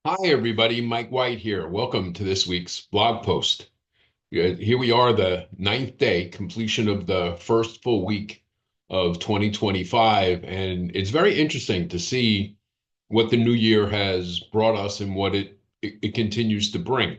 Hi, everybody. Mike White here. Welcome to this week's blog post. Here we are, the ninth day, completion of the first full week of 2025. And it's very interesting to see what the new year has brought us and what it continues to bring.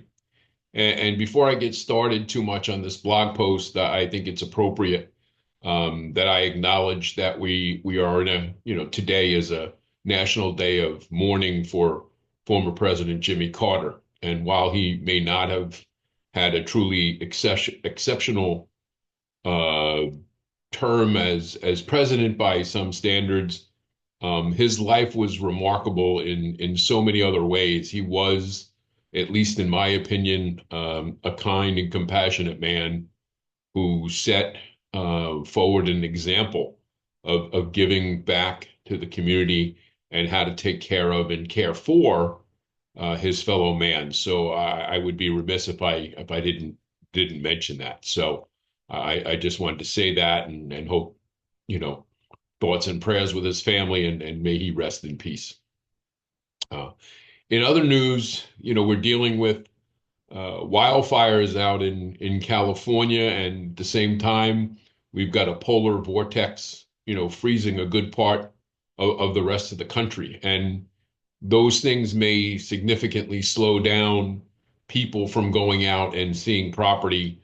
And before I get started too much on this blog post, I think it's appropriate that I acknowledge that we are in today is a national day of mourning for former President Jimmy Carter. And while he may not have had a truly exceptional uh, term as president by some standards, his life was remarkable in so many other ways. He was, at least in my opinion, a kind and compassionate man who set forward an example of giving back to the community and how to take care of and care for his fellow man. So I would be remiss if I didn't mention that. So I just wanted to say that and hope, you know, thoughts and prayers with his family and may he rest in peace. Uh, in other news, we're dealing with wildfires out in California, and at the same time, we've got a polar vortex, freezing a good part of the rest of the country. And those things may significantly slow down people from going out and seeing property,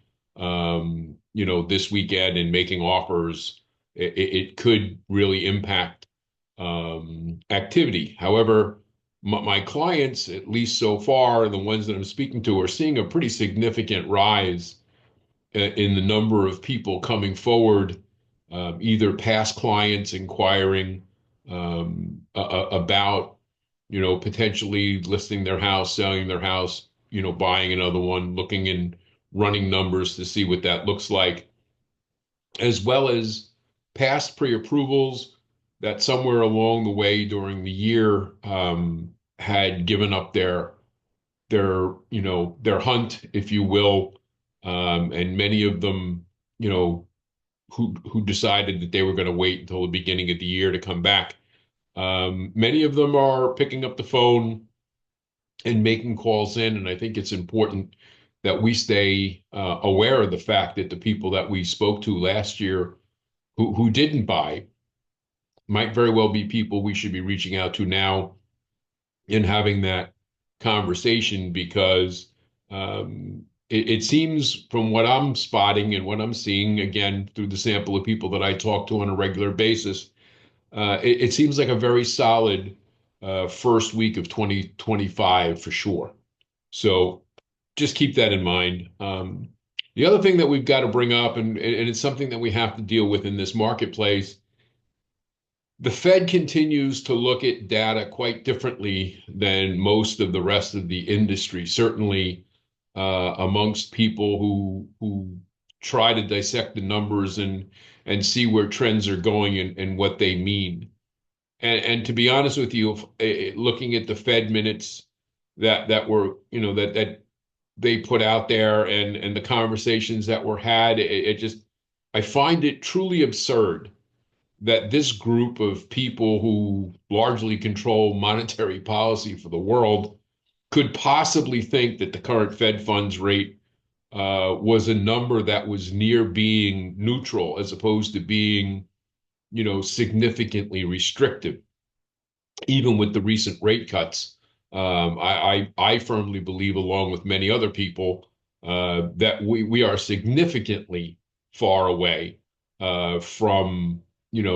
this weekend and making offers. It could really impact activity. However, my clients, at least so far, the ones that I'm speaking to, are seeing a pretty significant rise in the number of people coming forward, either past clients inquiring about, potentially listing their house, selling their house, buying another one, looking and running numbers to see what that looks like, as well as past pre-approvals that somewhere along the way during the year had given up their hunt, if you will, and many of them, who decided that they were going to wait until the beginning of the year to come back. Many of them are picking up the phone and making calls in, and I think it's important that we stay aware of the fact that the people that we spoke to last year who didn't buy might very well be people we should be reaching out to now and having that conversation because it seems from what I'm spotting and what I'm seeing, again, through the sample of people that I talk to on a regular basis, it seems like a very solid first week of 2025 for sure. So just keep that in mind. The other thing that we've got to bring up, and it's something that we have to deal with in this marketplace, the Fed continues to look at data quite differently than most of the rest of the industry, certainly amongst people who try to dissect the numbers and see where trends are going and what they mean. And to be honest with you, looking at the Fed minutes that were, that they put out there and the conversations that were had, it just I find it truly absurd that this group of people who largely control monetary policy for the world could possibly think that the current Fed funds rate was a number that was near being neutral as opposed to being, significantly restrictive, even with the recent rate cuts. I firmly believe, along with many other people, that we are significantly far away from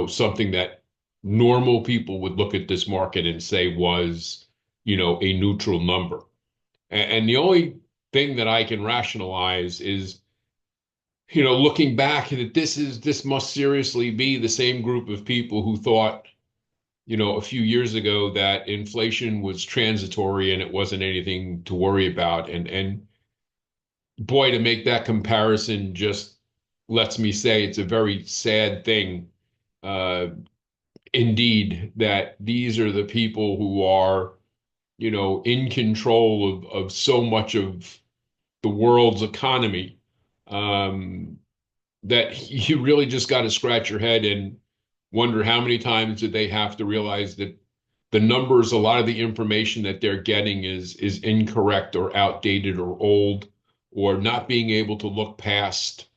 something that normal people would look at this market and say was a neutral number. And the only thing that I can rationalize is looking back that this must seriously be the same group of people who thought a few years ago that inflation was transitory and it wasn't anything to worry about. And boy, to make that comparison just lets me say it's a very sad thing, uh, indeed, that these are the people who are, in control of so much of the world's economy, um, that you really just got to scratch your head and wonder how many times did they have to realize that the numbers, a lot of the information that they're getting is incorrect or outdated or old, or not being able to look past,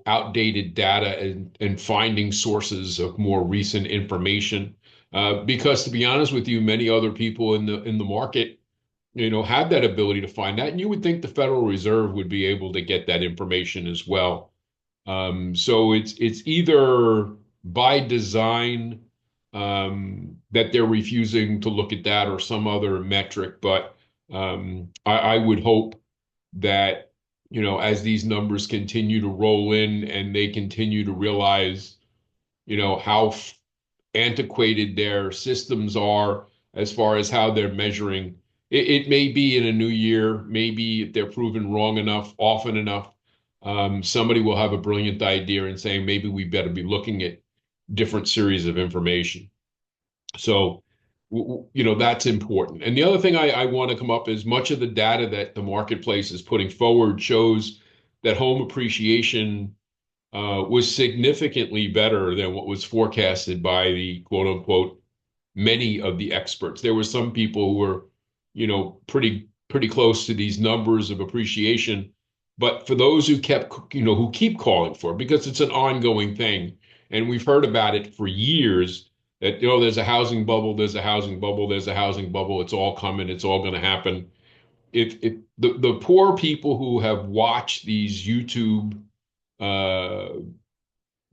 outdated data and finding sources of more recent information. Because to be honest with you, many other people in the market, have that ability to find that. And you would think the Federal Reserve would be able to get that information as well. So it's either by design that they're refusing to look at that or some other metric. But I would hope that, as these numbers continue to roll in and they continue to realize, how antiquated their systems are as far as how they're measuring. It may be in a new year, maybe if they're proven wrong enough, often enough, somebody will have a brilliant idea and say, maybe we better be looking at different series of information. So, that's important. And the other thing I want to come up is much of the data that the marketplace is putting forward shows that home appreciation was significantly better than what was forecasted by the quote unquote many of the experts. There were some people who were, pretty close to these numbers of appreciation. But for those who who keep calling for it, because it's an ongoing thing, and we've heard about it for years that, there's a housing bubble, there's a housing bubble, there's a housing bubble, it's all coming, it's all going to happen. If the poor people who have watched these YouTube uh,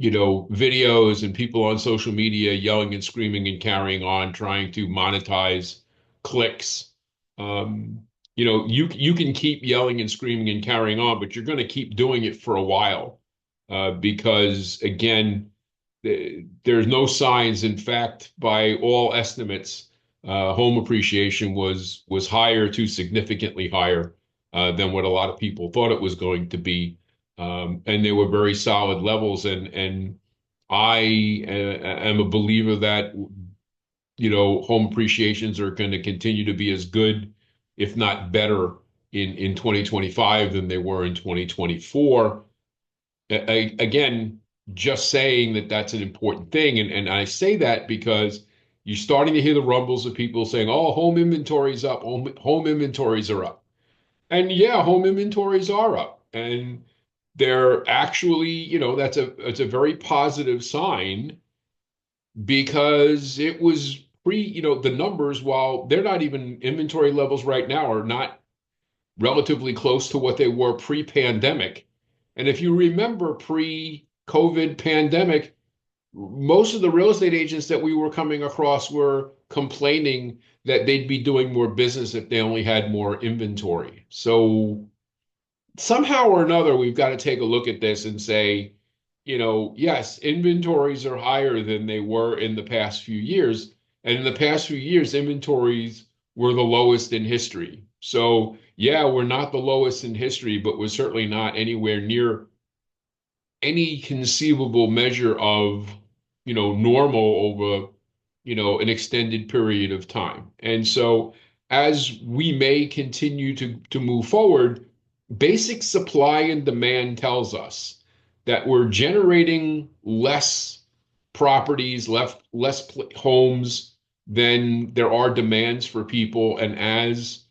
videos and people on social media yelling and screaming and carrying on, trying to monetize clicks. Um, you can keep yelling and screaming and carrying on, but you're going to keep doing it for a while because, again, there's no signs. In fact, by all estimates, home appreciation was higher to significantly higher than what a lot of people thought it was going to be. And they were very solid levels. And I am a believer that, home appreciations are going to continue to be as good, if not better, in 2025 than they were in 2024. Again, just saying that that's an important thing. And I say that because you're starting to hear the rumbles of people saying, oh, home inventory's up, home inventories are up. And yeah, home inventories are up. And they're actually, it's a very positive sign because it was the numbers, while they're not even inventory levels right now, are not relatively close to what they were pre-pandemic. And if you remember pre-COVID pandemic, most of the real estate agents that we were coming across were complaining that they'd be doing more business if they only had more inventory. So somehow or another, we've got to take a look at this and say, yes, inventories are higher than they were in the past few years. And in the past few years, inventories were the lowest in history. So, yeah, we're not the lowest in history, but we're certainly not anywhere near any conceivable measure of, normal over, an extended period of time. And so, as we may continue to move forward, basic supply and demand tells us that we're generating less properties, less homes than there are demands for people. And as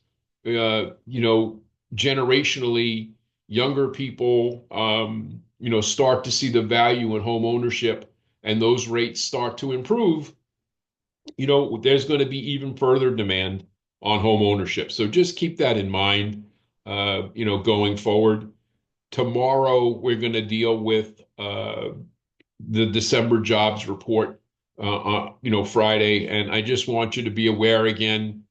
generationally younger people, start to see the value in home ownership, and those rates start to improve, there's going to be even further demand on home ownership. So just keep that in mind, going forward. Tomorrow, we're going to deal with the December jobs report, Friday. And I just want you to be aware again,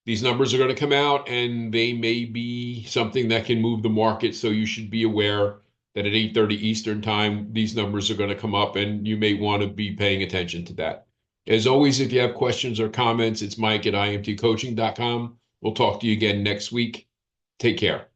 these numbers are going to come out and they may be something that can move the market. So you should be aware that at 8:30 Eastern time, these numbers are going to come up and you may want to be paying attention to that. As always, if you have questions or comments, it's Mike at imtcoaching.com. We'll talk to you again next week. Take care.